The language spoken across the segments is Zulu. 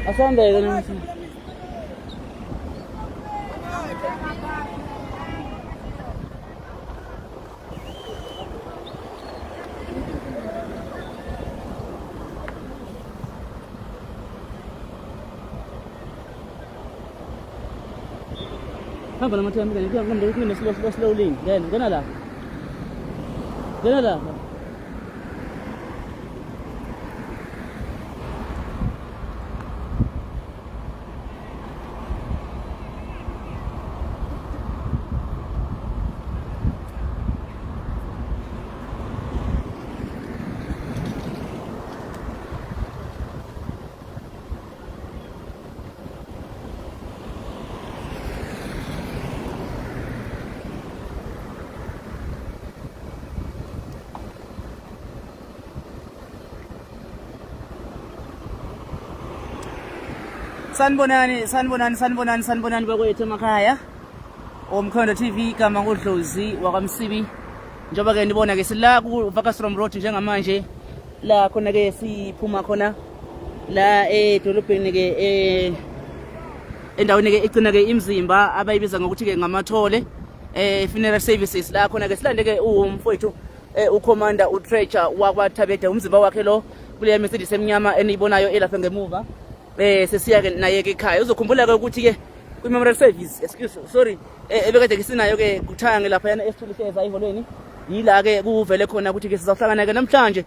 Asambeke namsi. Hamba namathemba ke ngihamba ngikune slow lane. Ngena la. Ngena la. Sanibonani bakwethu emakhaya. Umkhondo TV igama ngoDlozi wakwaMsibi. Njoba ke nibona ke sila ku Vakastrom Road njengamanje la khona ke siphuma khona la edolobheni ke endaweni ke igcina ke imzimba abayibiza ngokuthi ke ngamathole funeral services la khona ke silande ke umfowethu uCommander uTreasure wakwaThabede umzimba wakhe lo kule Mercedes emnyama eniyibonayo elapha ngemuva. Sesiya ke naye ke ekhaya uzokhumbula ke ukuthi ke kwi memorial service ebekade ke sinayo ke kuthange lapha yana esithulise eholweni yila ke kuvele khona ukuthi ke sizawuhlangana ke namhlanje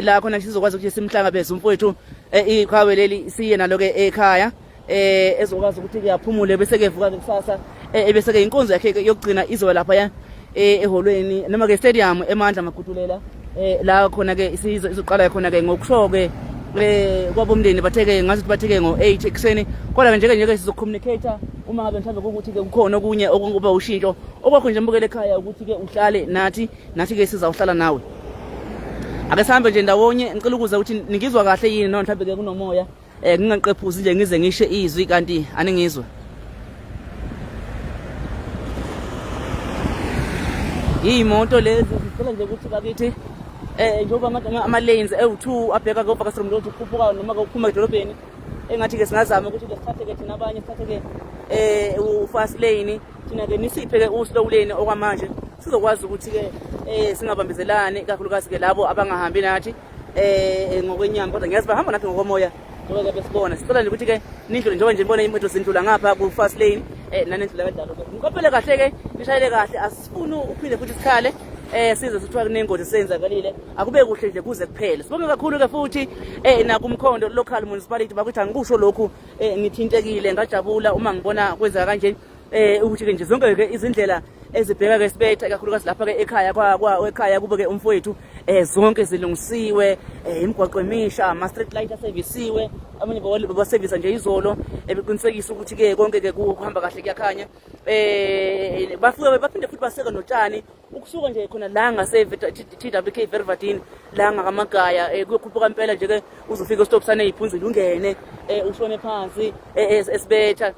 la khona sizokwazi ukuthi simhlangabeze umfowethu iqhawe leli siye nalo ke ekhaya ezokwazi ukuthi ke aphumule bese ke vuka kusasa bese ke inkonzo yakhe yokugcina izoba lapha ya eholweni noma ke stadium eMandla Magudulela la khona ke izoqala khona ke ngokusho ke kwabomndeni batheke ngathi batheke ngo8 ekseni kodwa njeke sizocommunicate uma ngabe mhlawumbe ukuthi ke kukhona okunye okuba ushintsho okwakho nje mbukele ekhaya ukuthi ke uhlale nathi ke sizawuhlala nawe ake sihambe nje ndawonye ngicela ukuza ukuthi ningizwa kahle yini noma mhlawumbe ke kunomoya ngingaqephuzi nje ngize ngishe izwi kanti aningizwa imoto lezi sicela nje ukuthi bakithi njoba ama lanes ewu2 abheka ke Vakastrom Road ukuphuphuka noma ke uphuma edolobheni engathi ke singazama ukuthi lesithathe ke thina abanye sithathe ke u-fast lane thina ke nisiphe ke u-slow lane okwamanje sizokwazi ukuthi ke singabambezelane kakhulukazi ke labo abangahambi nathi ngokwenyama kodwa ngiyazi bahamba nathi ngokomoya ngoba ke besibona sicela nje ukuthi ke nindlule njengoba nje ngibona imoto zindlula ngapha ku-fast lane nanendlula kanjalo ke ngikhophele kahle ke nishayele kahle asifuni uphinde futhi sikhale size sithiwa kunengozi senzakalile akube kuhle nje kuze kuphele sibonge kakhulu ke futhi nakumkhondo local municipality bakuthi angikusho lokhu ngithintekile ngajabula uma ngibona kwenzeka kanje ukuthi ke nje zonke ke izindlela ezibheka ke sibetha kakhulukazi lapha ke ekhaya ekhaya kube ke umfowethu zonke zilungisiwe imigwaqo emisha ama street light asevisiwe abanye ba service nje izolo ebeqinisekisa ukuthi ke konke ke kuhamba kahle kuyakhanya bafike baphinde futhi baseka notshani ukusuka nje khona la ngase TWK Vervadini la ngakamagaya kuyokhuphuka impela nje ke uzofika stop sana eyiphunzile ungene ushone phansi esibetha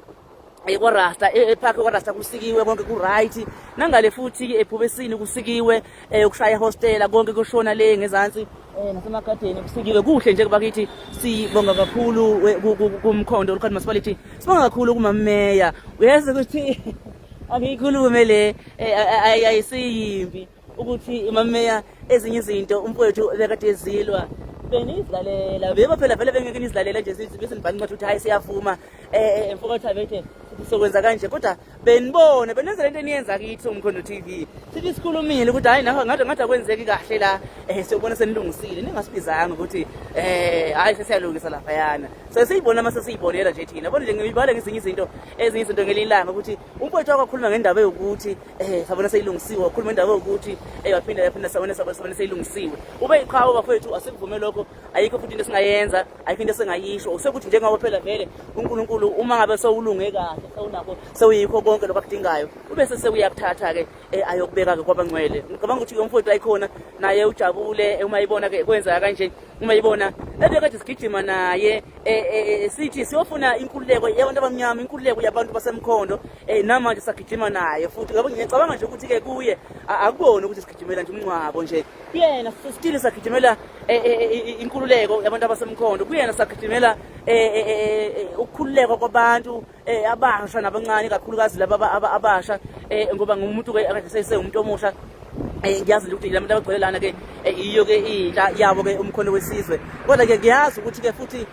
ekwarasta epark ekwarasta kusikiwe konke ku right nangale futhi ephubesini kusikiwe ukushaya hostela konke kushona le ngezansi nasemagadeni kusikiwe kuhle nje bakithi sibonga kakhulu kumkhondo local municipality sibonga kakhulu kumameya uyazi ukuthi angikhulume le ayisiyimbi ukuthi imameya ezinye izinto umfowethu bekade ezilwa benizlalela beba phela vele bengeke nizlalela nje sithi bese nibhani ukuthi hayi siyavuma mfowethu abethe sokwenza kanje kodwa benibone benenza lento eniyenza kithi umkhondo TV sithi sikhulumile ukuthi hayi ngathi akwenzeki kahle la siyobona senilungisile ningasibizanga ukuthi hayi sesiyalungisa lapha yana sesiyibona mase siyibonela nje thina bona nje ngibale ngezinye izinto ngelilanga ukuthi umfowethu akakhuluma ngendaba yokuthi sabona seyilungisiwe ukhuluma ngendaba yokuthi waphinda sabona seyilungisiwe ube iqhawe bafowethu asikuvume lokho ayikho futhi into singayenza ayikho into sengayisho usekuthi njengawo phela vele uNkulunkulu uma ngabe sowulunge kahle sewunakho sewuyikho konke lokho akudingayo ube seseyakuthatha ke ayokubeka ke kwabangcwele ngicabanga ukuthi ke umfowethu ayikhona naye ujabule uma ibona ke kwenza kanje uma ibona ebekade sigijima naye sithi siyofuna inkululeko yabantu abamnyama inkululeko yabantu basemkhondo namanje sagijima naye futhi ngabo ngiyacabanga nje ukuthi ke kuye akubona ukuthi sigijimela nje umncwabo nje kuyena sisitile sagijimela inkululeko yabantu abasemkhondo kuyena sagijimela ukukhululeka kwabantu abasha nabancane kakhulukazi laba abasha ngoba ngumuntu ke akade sesewumuntu omusha ngiyazi ukuthi labantu abagcwelelana ke iyo ke inhla yabo ke umkhondo wesizwe kodwa ke ngiyazi ukuthi ke futhi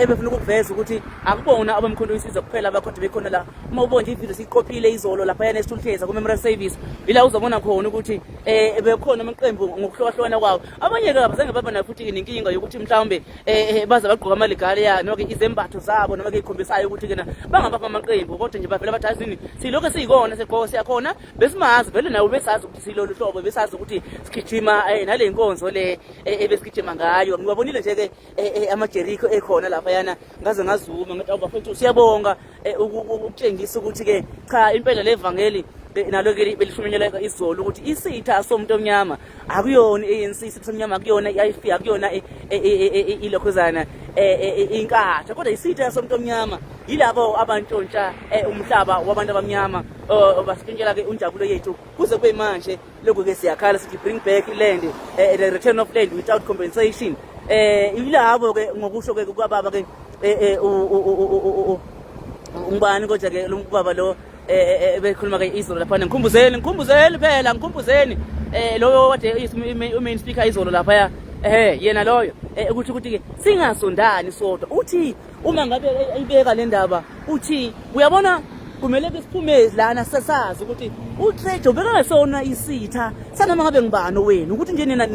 ebefuna ukuveza ukuthi akubona abamkhondo wesizwe kuphela abakhona bekhona la uma ubonje ivideo siqophile izolo lapha yana esithultheza ku memorial service ila uzobona khona ukuthi bekhona amaqembu ngokuhlokahlukana kwawo abanye ke abazange baba na futhi inkinga yokuthi mhlawumbe baza bagqoka amalegala ya noma ke izembatho zabo noma ke ikhombisayo ukuthi kena bangabapha amaqembu kodwa nje bavela bathazini silokho siyikona segqoko siyakhona besimazi vele nawo besazi ukuthi silolu hlobo besazi ukuthi sigijima nale nkonzo le ebesigijima ngayo ngibabonile nje ke amajeriko ekhona lapha yana ngaze ngazuma ngathi awubafethu siyabonga ukutshengisa ukuthi ke cha impela levangeli nalo ke belishumenyela izolo ukuthi isitha somuntu omnyama akuyona ANC isitha somnyama akuyona iFP akuyona ilokhuzana inkatha kodwa isitha somuntu omnyama yilabo abantshontsha umhlaba wabantu abamnyama basipintshela ke unjabulo yethu kuze kube manje lokho ke siyakhala sithi bring back land the return of land without compensation yilabo ke ngokusho ke kwababa ke umbani kodwa ke lo baba lo bekhuluma ke izolo lapha ngikhumbuzeni phela ngikhumbuzeni lo wade main speaker izolo lapha yena loyo ukuthi ke singasondani sodwa uthi uma ngabe ayibeka le ndaba uthi uyabona kumele besiphume lana sesazi ukuthi uTrejo bekangasona isitha sanoma ngabe ngibani wenu ukuthi nje nina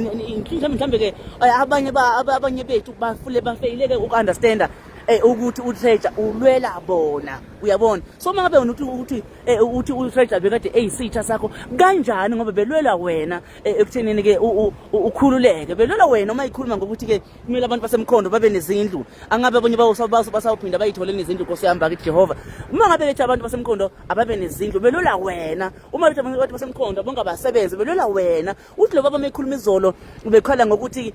mhlambe ke abanye bethu bafeyileke ukunderstanda ukuthi uTrejo ulwela bona uyabona so mangabe ukuthi uTrejo bekade eyisitha sakho kanjani ngoba belwela wena ekuthenini ke ukhululeke belwela wena uma ikhuluma ngokuthi ke kumele abantu basemkhondo babe nezindlu angabe abanye basawuphinda bayithole nezindlu Nkosi yami bakithi Jehova uma ngabe lethi abantu basemkhondo ababe nezindlu belwela wena uma lethi abantu basemkhondo bonke abasebenzi belwela wena uthi lo baba mekhuluma izolo ubekhala ngokuthi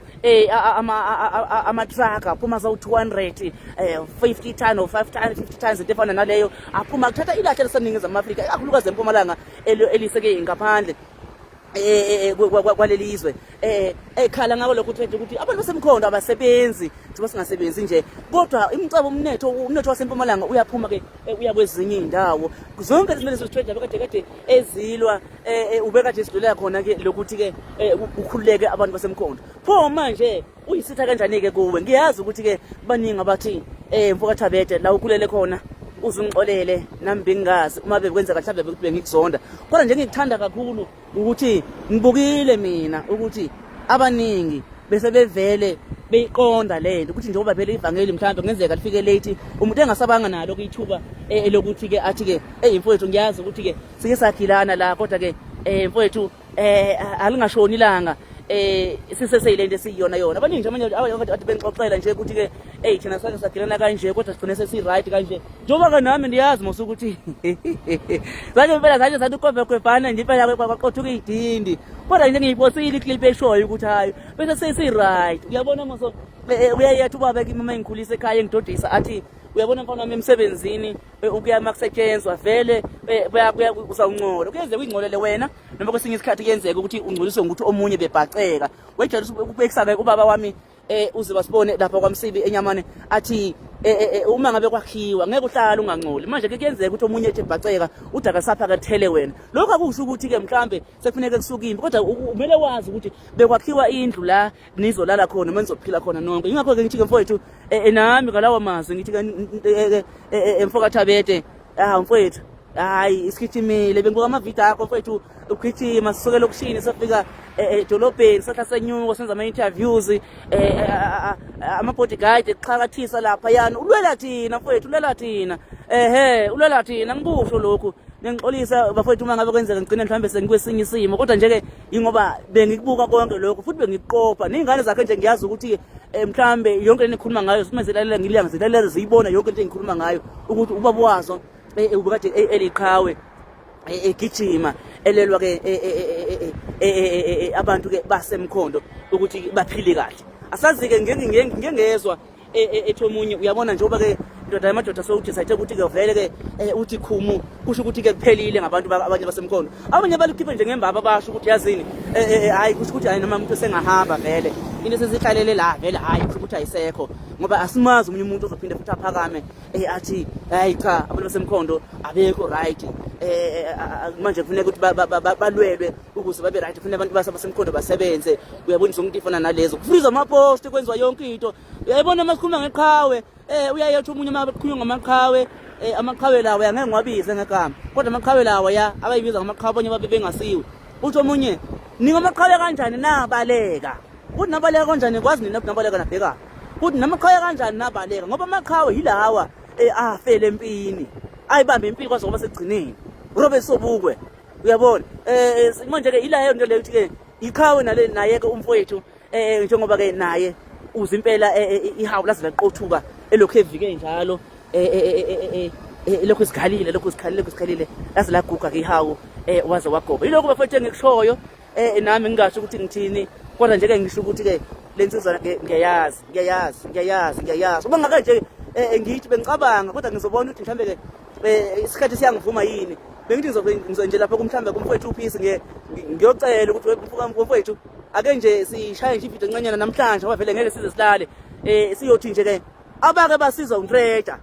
ama truck aphuma za 200 50 ton or 50 tons efana naleyo aphuma kuthatha ilahla lesaningizimu Afrika kakhulukazi eMpumalanga eliseke ngaphandle kwalelizwe ekhala ngako lokho ukuthi abantu basemkhondo abasebenzi njengoba singasebenzi nje kodwa imicebo umnotho waseMpumalanga uyaphuma ke uya kwezinye indawo zonke izimele zoTrejo bekade ezilwa ubekade sidlulela khona ke lokuthi ke ukhululeke abantu basemkhondo pho manje uyisitha kanjani ke kuwe ngiyazi ukuthi ke baningi abathi Mfokathabede la ukhulele khona uzungixolele nami bengazi uma bekwenza kahle ukuthi bengikuzonda kodwa nje ngikuthanda kakhulu ukuthi ngibukile mina ukuthi abaningi bese bevele beyiqonda lento ukuthi njengoba vele ivangeli mhlawumbe kungenzeka lifike late umuntu engasabanga nalo kuyithuba lokuthi ke athi ke mfowethu ngiyazi ukuthi ke sike sakhilana la kodwa ke mfowethu alingashoni ilanga siseseyilento esiyona yona abaningi nje manje abathi bengixoxela nje ukuthi ke thina sake sagilana kanje kodwa sigcine sesi right kanje njengoba ke nami ndiyazi mose ukuthi sake impela sanje sathi ukhofekhwefana nje impela kwaqothuka idindi kodwa nje ngiyiposile iclip eshoyo ukuthi hayi bese sesi right uyabona mose uyayathi ubaba ke mama engikhulisa ekhaya engidodisa athi uyabona mfana wami emsebenzini ukuya makusetshenzwa vele uzawungcola kuyenzeka uyingcolele wena noma kwesinye isikhathi kuyenzeka ukuthi ungcoliswe ngokuthi omunye bebhaceka wejalo ubekisaka ubaba wami uze basibone lapha kwaMsibi eNyamane athi uma ngabe kwakhiwa ngeke uhlala ungangcoli manje ke kuyenzeka ukuthi omunye ethi ebhaceka udaka sapha kathele wena lokho akusho ukuthi ke mhlambe sekufuneka kusukimbi kodwa umele wazi ukuthi bekwakhiwa indlu la nizolala khona manizophila khona nonke ingakho ke ngithi ke mfowethu nami ngalawa mazwi ngithi ke Mfokathabede mfowethu hayi isikithimile bengibuka amavidiyo akho mfowethu ukugijima sisukela okushini safika edolobheni sahla senyuko senza ama-interviews ama-bodyguard eqhakathisa lapha yana ulwela thina mfowethu ulwela thina ulwela thina ngikusho lokhu ngixolisa bafowethu uma ngabe kwenzeka ngigcine mhlambe sengikwesinye isimo kodwa nje ke ingoba bengikubuka konke lokho futhi bengikuqopha ney'ngane zakhe nje ngiyazi ukuthi mhlambe yonke lento engikhuluma ngayo uma zilalela ngilanga zilalela ziyibona yonke lento engikhuluma ngayo ukuthi ubaba wazo ubekade eliqhawe egijima elelwa ke abantu ke basemkhondo ukuthi baphile kahle. Asazi ke ngengezwa ethi omunye uyabona njengoba ke indoda yamadoda sokuthi sayithe ukuthi ke vele ke uthi khumu kusho ukuthi ke kuphelile ngabantu abanye basemkhondo. Abanye balukhiphe nje ngembaba basho ukuthi yazini hayi kusho ukuthi hayi noma umuntu sengahamba vele into sesihlalele la vele hayi kusho ukuthi ayisekho ngoba asimazi umunye umuntu ozophinda futhi aphakame athi hayi cha abantu basemkhondo abekho right manje kufanele ukuthi balwelwe ukuze babe right kufanele abantu basemkhondo basebenze uyabonisa ukuthi ifana nalezo kufriza amapost kwenziwa yonke into uyayibona masikhuluma ngeqhawe uyayethi umunye mabekhulunywa ngamaqhawe amaqhawe lawo angeke ngiwabize ngegama kodwa amaqhawe lawo ya abayibiza ngamaqhawe abanye babe bengasiwe uthi omunye ningamaqhawe kanjani nabaleka kuthi nabaleka kanjani kwazi nina nabaleka nabheka kuthi namaqhawe kanjani nabaleka ngoba amaqhawe yilawa afele empini ayibambe impilo kwaze ngoba segcineni Robert Sobukwe uyabona manje ke ilayo into leyo ukuthi ke iqhawe nale naye ke umfowethu njengoba ke naye uze impela ihawu lazila qothuka elokhu evike njalo lokhu isikhalile lazila guga ke ihawu waze wagoba ilokhu bafethe ngikushoyo nami ngingasho ukuthi ngithini kodwa nje ke ngisho ukuthi ke lensizwa ngiyayazi uma ngake nje ngithi bengicabanga kodwa ngizobona ukuthi mhlambe ke isikhathi siyangivuma yini bengithi ngizoze lapha kumhlambe kumfowethu uPeace ngiyocela ukuthi mfowethu ake nje sishaye nje ividiyo encanyana namhlanje ngoba vele ngeke size silale siyothi nje ke abake basiza uNtreasure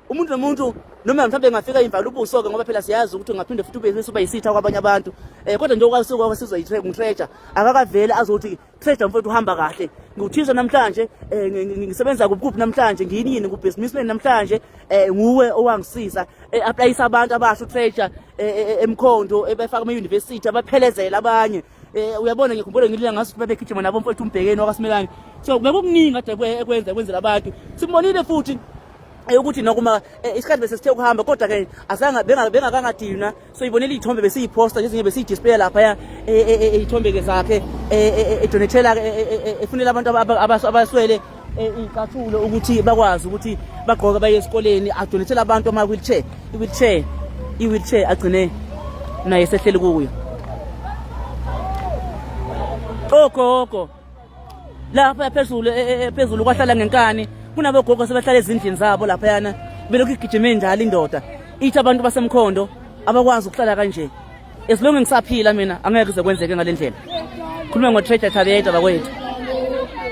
umuntu nomuntu noma mhlambe ngafika imvala ubuso ke ngoba phela siyazi ukuthi ungaphinde futhi ube suba yisitha kwabanye abantu kodwa nje okwasuka kwasizwa uNtreasure akakavele azothi Treasure mfowethu uhamba kahle nguthisha namhlanje ngisebenza kuphi namhlanje ngiyini kubusinessman namhlanje nguwe owangisiza applyisa abantu abasho uTreasure emkhondo ebefaka ama-university abaphelezela abanye uyabona ngikhumbule ngilila ngaso ukuthi babegijima nabo mfowethu umbhekeni wakasimelani so bekukuningi kade ekwenzela abantu simbonile futhi ukuthi nokuma isikhathi bese sithe ukuhamba kodwa ke azange bengakangadina so ibonile izithombe besiyiposta nje zinye besiyidisplay lapha ya izithombe ke zakhe edonethela efunela abantu abaswele icathulo ukuthi bakwazi ukuthi bagqoke baye esikoleni adonethela abantu ama wheelchair agcine naye sehleli kuyo ogogo lapha phezulu kwahlala ngenkani kunabogogo sebahlala ezindlini zabo lapha yana belokhu igijime njalo indoda ithi abantu basemkhondo abakwazi ukuhlala kanje esilonge ngisaphila mina angeke kuze kwenzeke ngalendlela khuluma ngoTreasure Thabethe bakwethu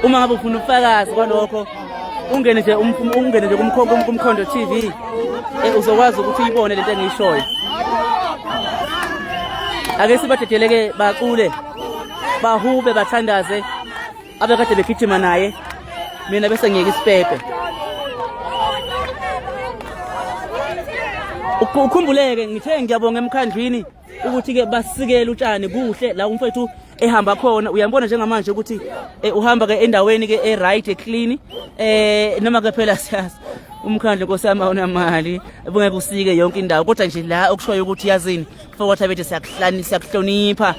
uma ngabe ufuna ubufakazi kwalokho ungene nje kumkhondo TV uzokwazi ukuthi uyibone lento engiyishoyo ake sibadedeleke baqule bahube bathandaze abekade begijima naye mina bese ngiyeke isipepe ukhumbuleke ngithe ngiyabonga emkhandlwini ukuthi ke basikele utshani kuhle la umfowethu ehamba khona uyambona njengamanje ukuthi uhamba ke endaweni ke right clean noma ke phela siyazi umkhandlo Nkosi yami awunamali ubungeke usike yonke indawo kodwa nje la okushoyo ukuthi yazini mfowethu Thabethe siyakuhlonipha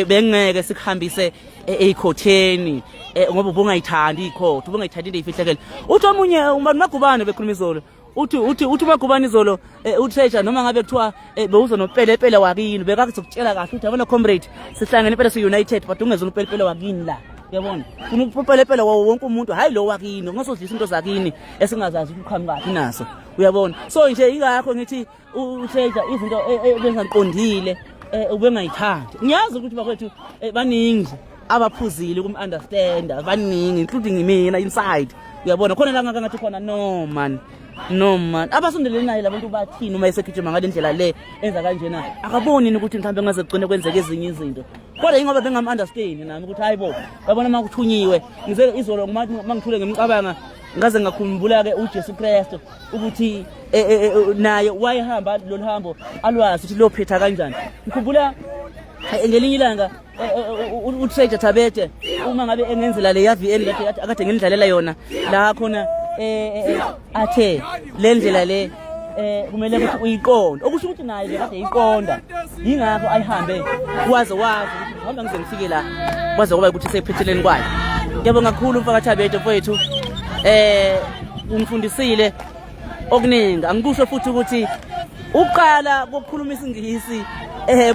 bengeke sikuhambise ekhotheni ngoba ubungayithandi ikhotho ubungayithandi into ifihlekele uthi omunye uMagubane bekhuluma izolo uthi uMagubane izolo uTreasure noma ngabe kuthiwa bewuzo nopelepele wakini bekakuzokutshela kahle uthi abona comrade sihlangene impela si-united but ungeze upelepele wakini la uyabona funa upelepele wonke umuntu hayi lo wakini ngasozisa into zakini esingazazi ukuqhamukathi naso uyabona so nje ingakho ngithi uTreasure izinto ebengaqondile ubengayithandi ngiyazi ukuthi bakwethu baningi abaphuzile kum-understanda baningi including mina inside uyabona khona la ngathi khona no man abasondelene naye labantu bathini uma esekijima ngale ndlela le enza kanjena akaboni ukuthi mhlawumbe ngaze kugcine kwenzeke ezinye izinto kodwa ingoba bengam-understand nami ukuthi hayibo babona uma kuthunyiwe ngize izolo mangithule ngemcabanga ngaze ngakhumbula-ke uJesu Kristu ukuthi naye wayehamba lolu hambo alwazi ukuthi lophetha kanjani ngikhumbula ngelinye ilanga uTreasure Thabethe uma ngabe engenzela le yaVN akade ngindlalela yona la khona athe le ndlela le kumele ukuthi uyiqonde okusho ukuthi naye bekade eyiqonda yingakho ayihambe wazi ukuthi hamba ngize ngifike la kwaze kuba ukuthi sephetheleni kwayo ngiyabonga kakhulu mfowethu Thabethe mfowethu ungifundisile okuningi angikusho futhi ukuthi uqala kokukhuluma isingisi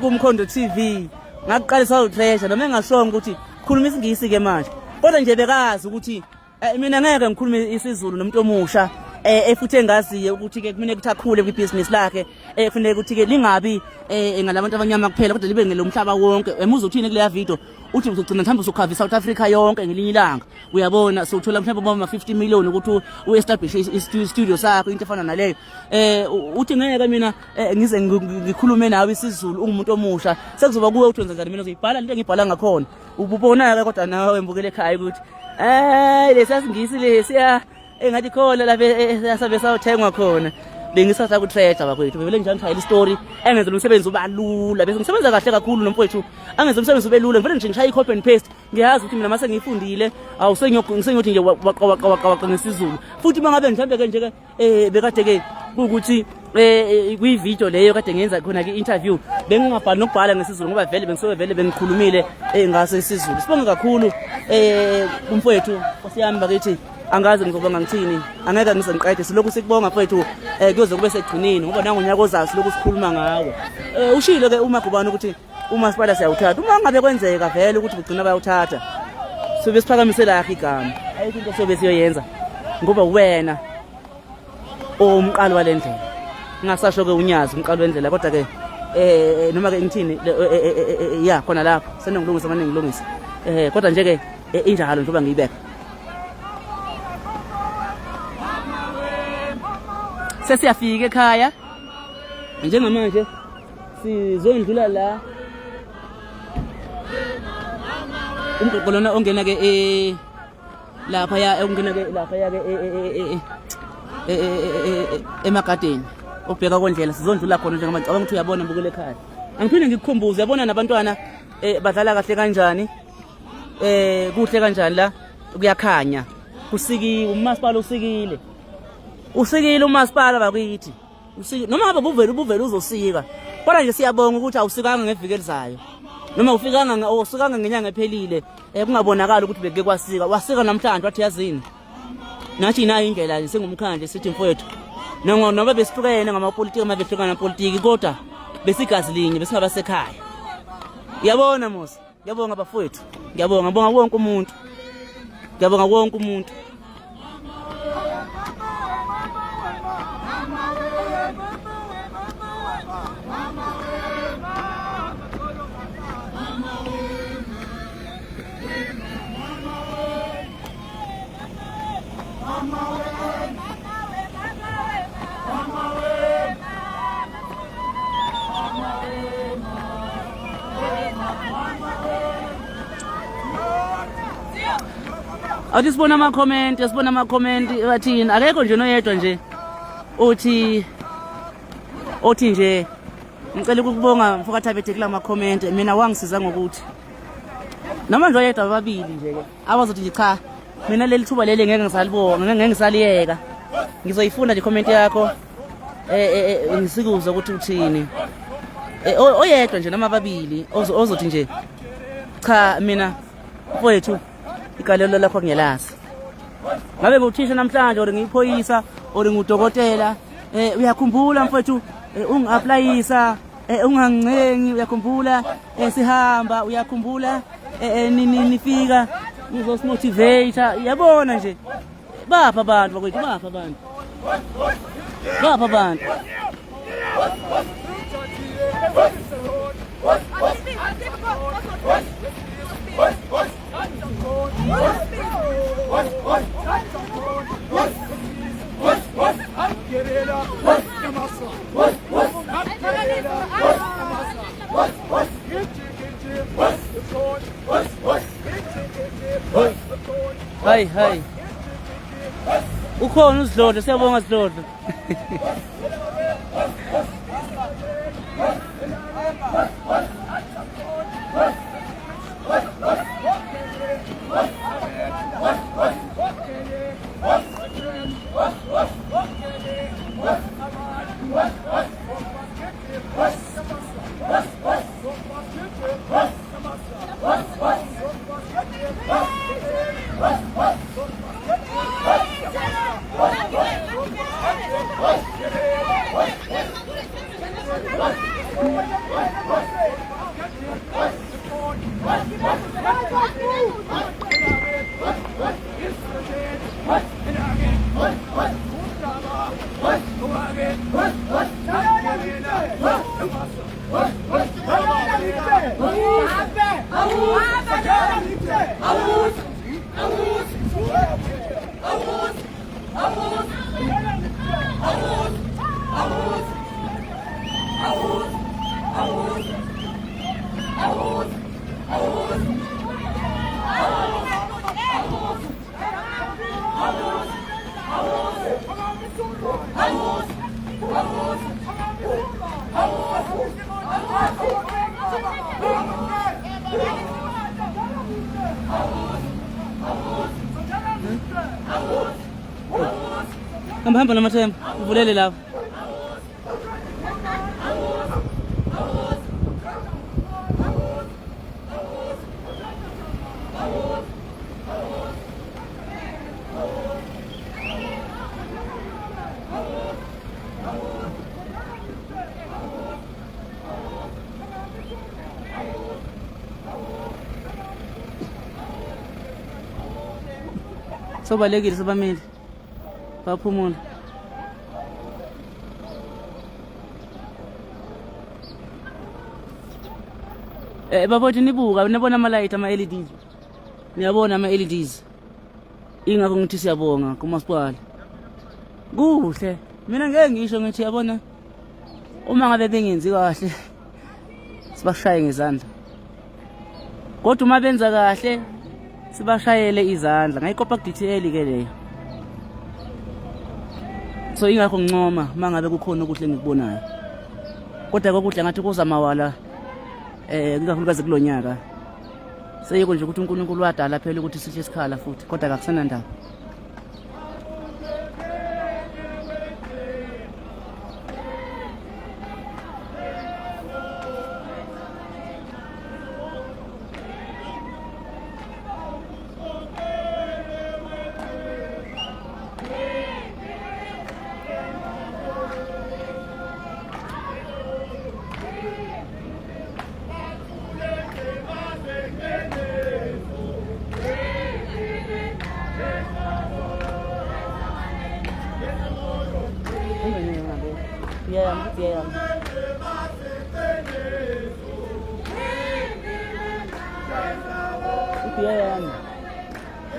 kumkhondo TV ngaqalisa uTreasure noma engashonga ukuthi khuluma isingisi ke manje kodwa nje bekazi ukuthi mina ngeke ngikhulume isiZulu nomuntu omusha futhi engaziyo ukuthi ke kumele ukuthi akhule kwibusiness lakhe kufanele ukuthi ke lingabi ngalabantu abanyama kuphela kodwa libe ngelomhlaba wonke emuza uthini kuleya video uthi uzogcina mhlawumbe usukhavi South Africa yonke ngelinye ilanga uyabona sothola mhlawumbe boma 50 million ukuthi uestablish istudio sakho into efana naleyo uthi ngeke mina ngize ngikhulume nawe isiZulu ungumuntu omusha sekuzoba kuwe uthi wenza njani mina uzibhala into engibhala ngakhona ububona ke kodwa nawe embukele ekhaya ukuthi lesasingisi lesiya engathi khona lapha asabe sawuthengwa khona bengisatha ku Treasure bakwethu bevele njani ngishayela story engenza umsebenzi uba lula bese ngisebenza kahle kakhulu nomfowethu angenza umsebenzi ube lula ngivele nje ngishaya i-copy and paste ngiyazi ukuthi mina mase ngifundile awusengiyothi nje waqa ngesizulu futhi mangabe mhlambe ke nje ke bekade ke ukuthi kwi video leyo kade ngenza khona ke interview bengingabhali nokubhala ngesizulu ngoba vele bengisobe vele bengikhulumile ngase isizulu sibonge kakhulu umfowethu osiyami bakithi angazi ngizobonga ngithini angeke ngize ngiqede silokhu sikubonga mfowethu kuyoze kube segcinini ngoba nangu unyaka ozayo silokhu sikhuluma ngawe ushilo ke uma kubani ukuthi umasipala siyawuthatha uma ngabe kwenzeka vele ukuthi kugcina bayawuthatha sobe siphakamise lakhe igama ayikho into sobe siyoyenza ngoba wena umqalo walendlela ngingasasho ke unyazi umqalo wendlela kodwa ke noma ke ngithini ya khona lapho senengilungisa manje ngilungisa kodwa nje ke injalo njengoba ngiyibeka sesiyafika ekhaya njengamanje sizondlula la umgoqo lona ongena ke lapha ya ongena ke lapha ya ke emagadeni obheka kondlela sizondlula khona njengamanje cabanga ukuthi uyabona mbukele ekhaya angiphinde ngikukhumbuze yabona nabantwana badlala kahle kanjani kuhle kanjani la kuyakhanya kusikiwe umasipala usikile umasipala bakithi noma ngabe buvele uzosika kodwa nje siyabonga ukuthi awusikanga ngeviki elizayo noma usikanga ngenyanga ephelile kungabonakala ukuthi beke kwasika wasika namhlanje wathi yazini nathi inayo indlela nje singumkhandle sithi mfowethu noma besihlukene ngamapolitiki uma behlukana napolitiki kodwa besigazi linye besingabasekhaya uyabona Musa ngiyabonga bafowethu ngiyabonga wonke umuntu ngiyabonga wonke umuntu Awusibona ama comment bathini akekho nje noyedwa nje uthi nje ngicela ukubonga mfokathabethe kula ma comment mina wangisiza ngokuthi noma nje oyedwa ababili nje ke abazothi nje cha mina leli thuba leli ngeke ngisalibonga ngeke ngisaliyeka ngizoyifunda nje comment yakho ngisikuza ukuthi uthini oyedwa nje noma ababili ozothi nje cha mina mfowethu igalelo lakho ngiyalazi ngabe nguthisha namhlanje or ngiyiphoyisa or ngudokotela uyakhumbula mfowethu ungi-applyisa ungancengi uyakhumbula sihamba uyakhumbula nifika ngizosimotivate yabona nje bapha abantu bakwethu bapha abantu Hai ukhona usidlodlo siyabonga sidlodlo Hamba namathemba uvulele lapha. Sobalekile sobamile baphumula. Babothi nibuka nibona ama-light ama-LEDs. Niyabona ama-LEDs. Ingakho ngithi siyabonga kumasipala. Kuhle. Mina ngeke ngisho ngithi yabona uma ngabe bengenzi kahle sibashaye ngezandla. Kodwa uma benza kahle sibashayele izandla. Ngayikopa ku-DTL ke leyo. So ingakho ngincoma mangabe kukhona okuhle engikubonayo. Kodwa kokuhle ngathi kuzamawala ngikakhulukazi kulonyaka. Seyiko nje ukuthi uNkulunkulu wadala phela ukuthi sihle isikhala futhi kodwa akakusena ndaba.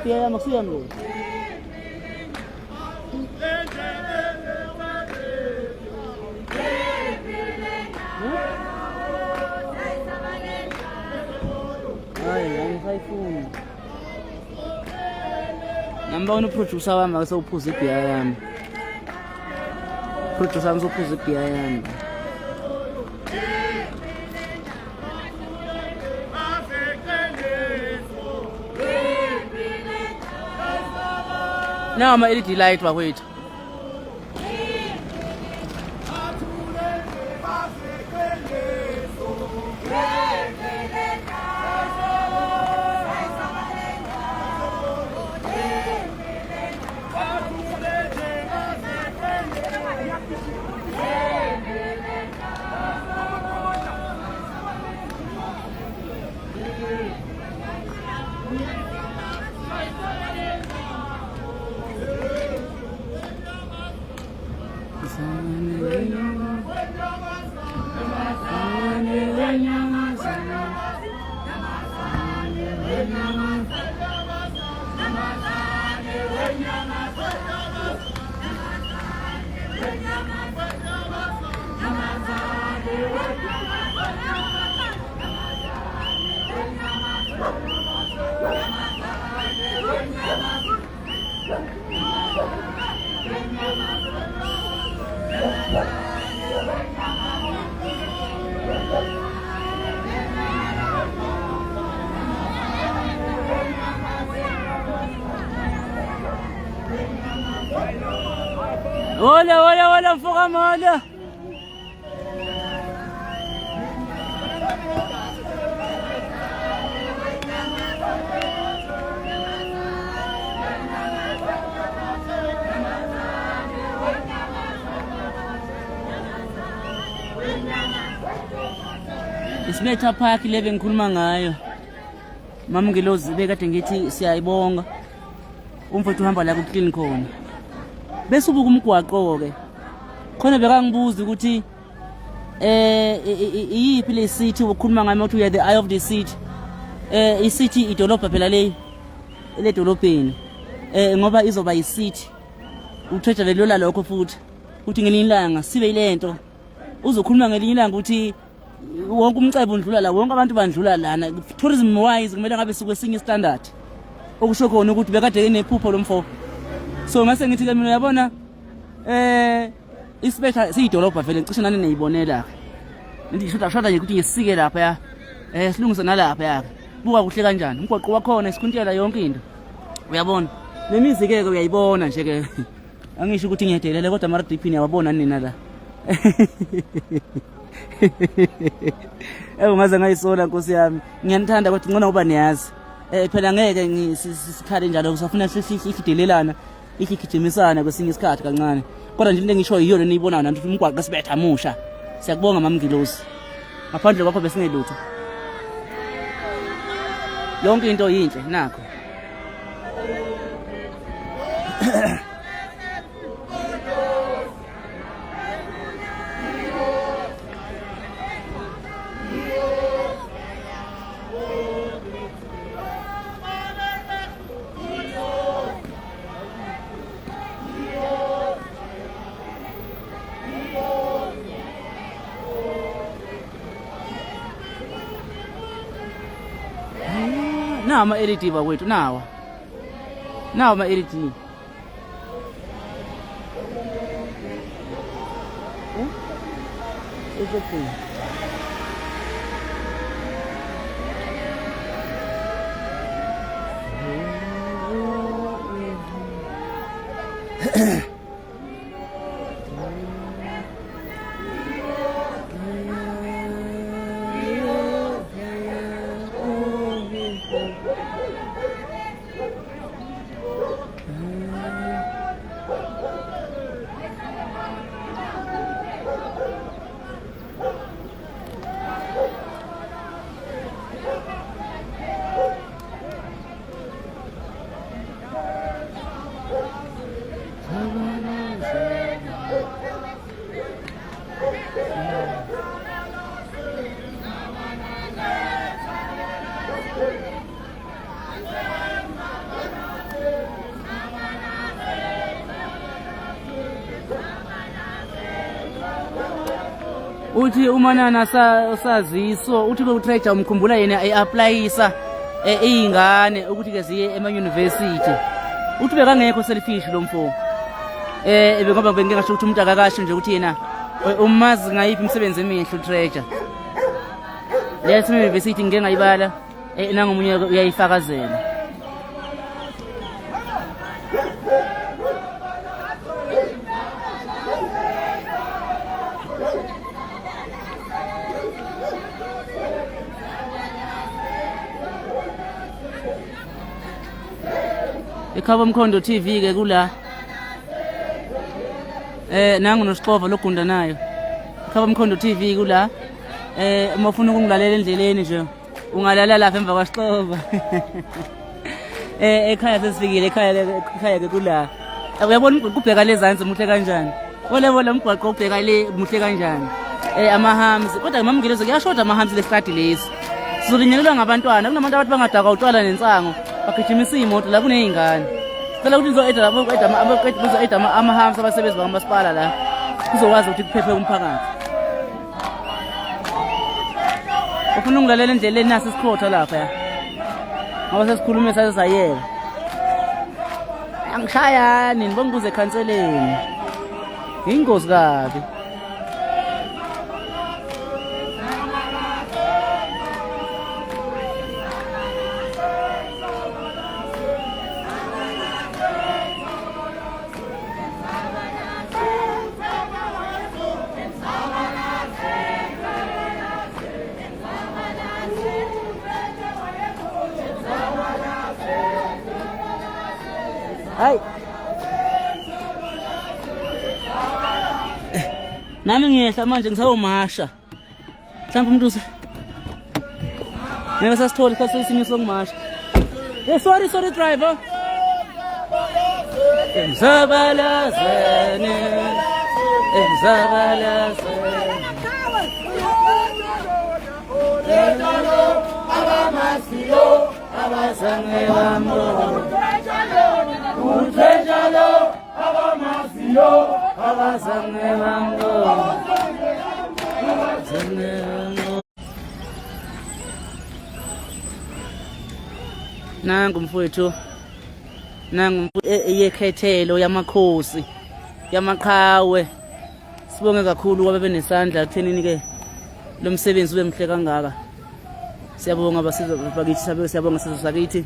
Piaya maksiam lo. Ay, ang typhoon. Namba unoproducer wami akasawuphuza ibhiya yami. Producer wami usophuza ibhiya yami. Now I'm LED light bakwethu. Hola, mfoka mala. Isimeta Park 11 ngikhuluma ngayo. Mama Ngelozi bekade ngithi siyayibonga. Umfowethu uhamba la ku clean khona. Bese ubuka umgwaqo ke. Khona bekangibuza ukuthi iyiphi le city ukukhuluma ngayo ukuthi uya the eye of the city. I city idolobha phela le dolobheni. Ngoba izoba yi city. Uthetha velola lokho futhi. Uthi ngelinye ilanga sibe ilento. Uzokhuluma ngelinye ilanga ukuthi wonke umcebo undlula la wonke abantu bandlula lana tourism wise kumele ngabe sikwesinye standard okusho khona ukuthi bekade enephupho lomfo. So ngase ngithi ke mina uyabona Isibetha siyidolobha vele cishe nani niyibonela. Ndishoda shoda nje ukuthi ngisike lapha ya. Silungise nalapha ya. Buka kuhle kanjani. Umgwaqo wakhona isikhuntela yonke into. Uyabona? Nemizi ke uyayibona nje ke. Angisho ukuthi ngiyedelela kodwa mara deepini yabona nina la. Ungaze ngayisola Nkosi yami. Ngiyanithanda kodwa ngicela ukuba niyazi. Phela ngeke ngisikhale njalo kusafuna sifidelelana. Ikigijimisana kwesinye isikhathi kancane. Kodwa nje into engisho yiyo le niyibona nani ukuthi umgwaqo sibetha musha. Siyakubonga mamngilosi. Ngaphandle kwakho besingelutho. Yonke into yinhle nakho. Nawa ama-LED bakwethu nawa ama-LED uthi umanana saziso uthi uTreasure umkhumbula yena eapplyisa izingane ukuthi ke ziye ema-university uthi bekangekho selfish lo mfo ngoba bengingasho ukuthi umuntu akakasho nje ukuthi yena umazi ngayiphi imisebenzi emihle uTreasure lethi university ngeke ngayibala nangomunye uyayifakazela. Ekhaba Mkhondo TV ke kula nangu noSixova logunda nayo Ekhaba Mkhondo TV kula uma ufuna ukungilalela endleleni nje ungalala lapha emva kwaSixova ekhaya sesifikile ekhaya ke kula uyabona kubheka lezansi muhle kanjani olebola umgwaqo ubheka le muhle kanjani amahams kodwa mamngilezo kuyashoda amahams lesikade lesi sizolinyekelwa ngabantwana kunabantu abathi bangadaka utshwala nensango bagijimisa imoto la kunezingane sicela ukuthi nizoeda amahams abasebenzi bakamasipala la kuzokwazi ukuthi kuphephe umphakathi ufuna ungilalela endleleni nasi isikhotha lapha ya ngoba sesikhulume sasayeka angishayani nibongibuze ekhanseleni ingozi kabi Hai. Nami ngiyehla manje ngisawumasha. Mhlawumbe umuntu ngeke sasithola isikhathi sesinye sokumasha. Sorry driver. Emzabalazane. Abamasiyo abazange bambo. Uthejalo abamasiyo abazange bambo. Nangu mfowethu yekhethelo yamakhosi yamaqhawe. Sibonge kakhulu kwabe benesandla ekuthenini ke lo msebenzi ube mhle kangaka. Siyabonga abasizwe bakithi, siyabonga sizwe sakithi.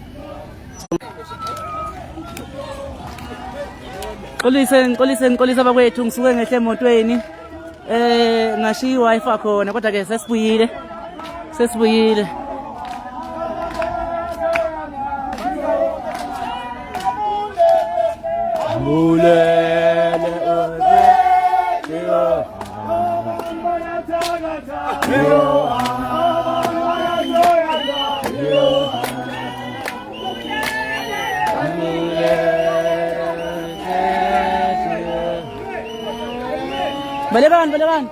Xolisa bakwethu, ngisuke ngehle emotweni. Ngashiya i-Wi-Fi khona kodwa ke sesibuyile. Balikan.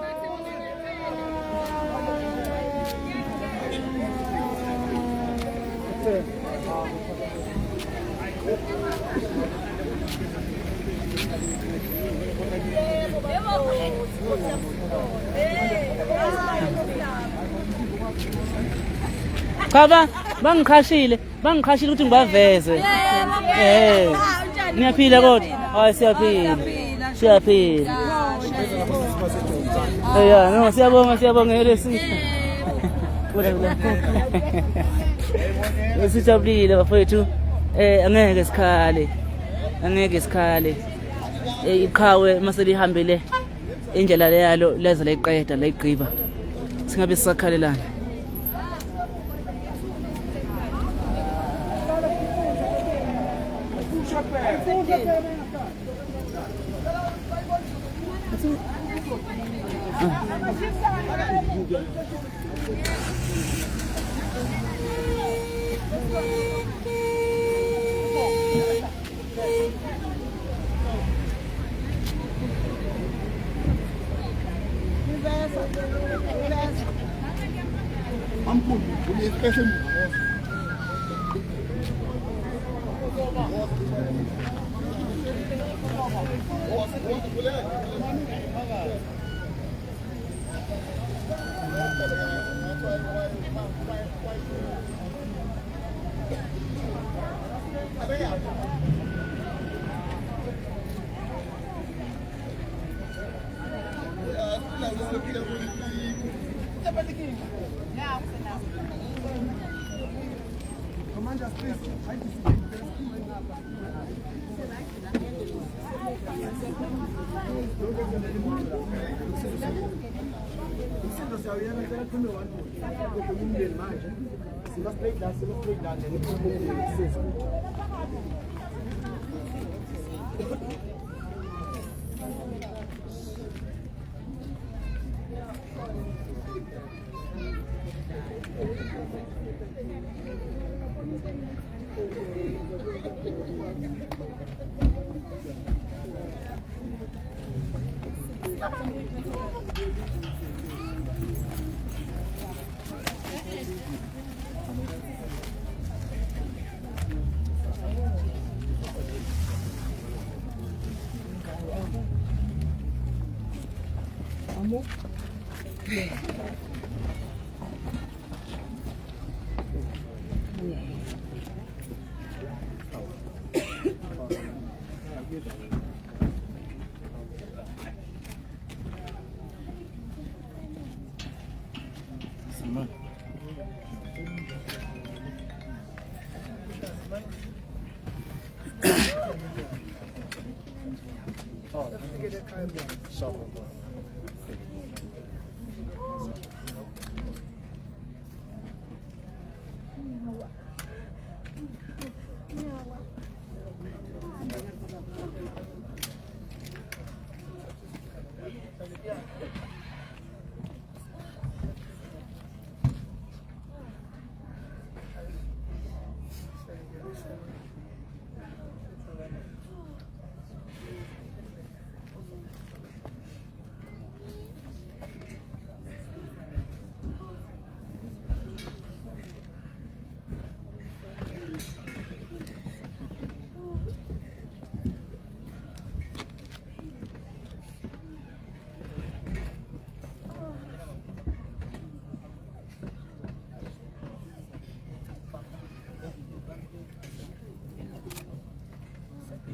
Kaba bangikhashile ukuthi ngibaveze. Niyaphila kodwa? Hayi siyaphila. No, siyabonga lesi. Sijabulile bafowethu. Angeke sikhale. Iqhawe mase lihambele indlela leyalo leza layiqeda layigqiba. Singabe sisakhalelana.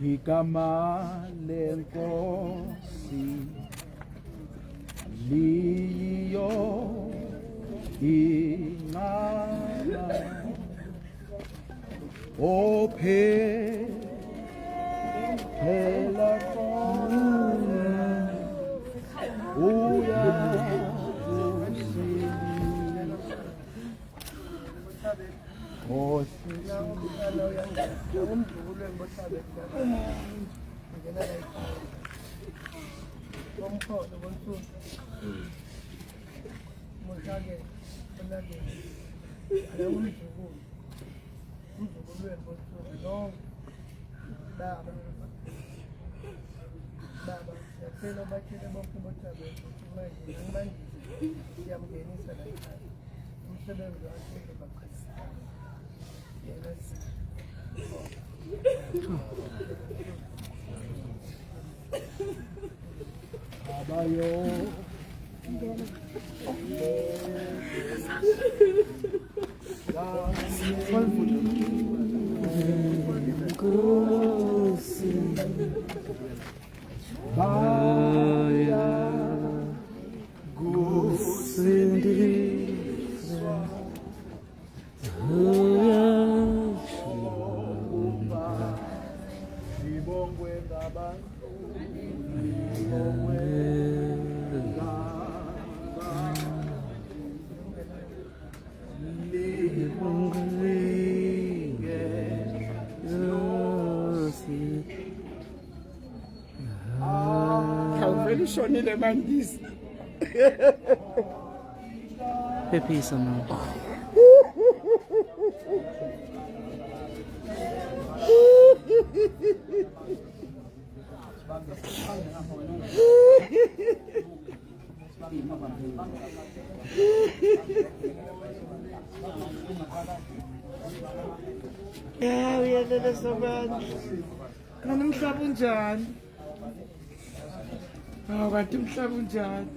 igama lenkosi liyo inqaba phela khona abayo Baya Gusindi Ibongwe ngabantu Ibongwe Khawuvele ushonile mandisi Phephisa mama. Ya uyalela sobani kana umhlaba unjani kanti umhlaba unjani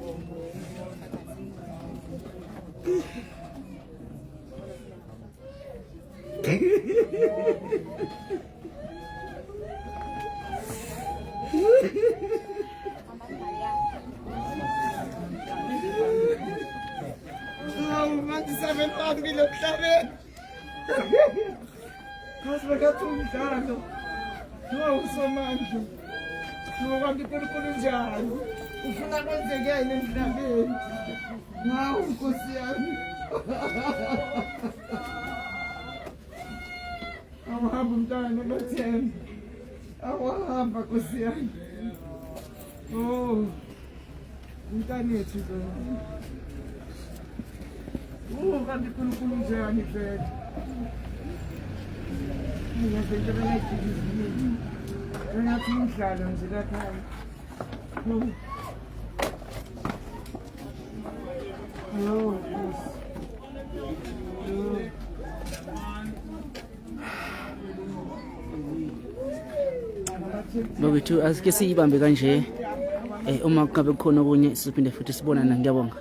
manje sabentwana kulomhlabeni Kazi bakathi umdlalo usomandla kanti uNkulunkulu unjani ufuna kwenzekeni emhlabeni hawu Nkosi yami awuhamba umntwana nothemba awuhamba Nkosi yami umntana yethu lo kanti uNkulunkulu unjani vele ngathi umdlalo nje lakhaya Bakwethu asike siyibambe kanje uma ngabe kukhona okunye sizophinde futhi sibonana ngiyabonga.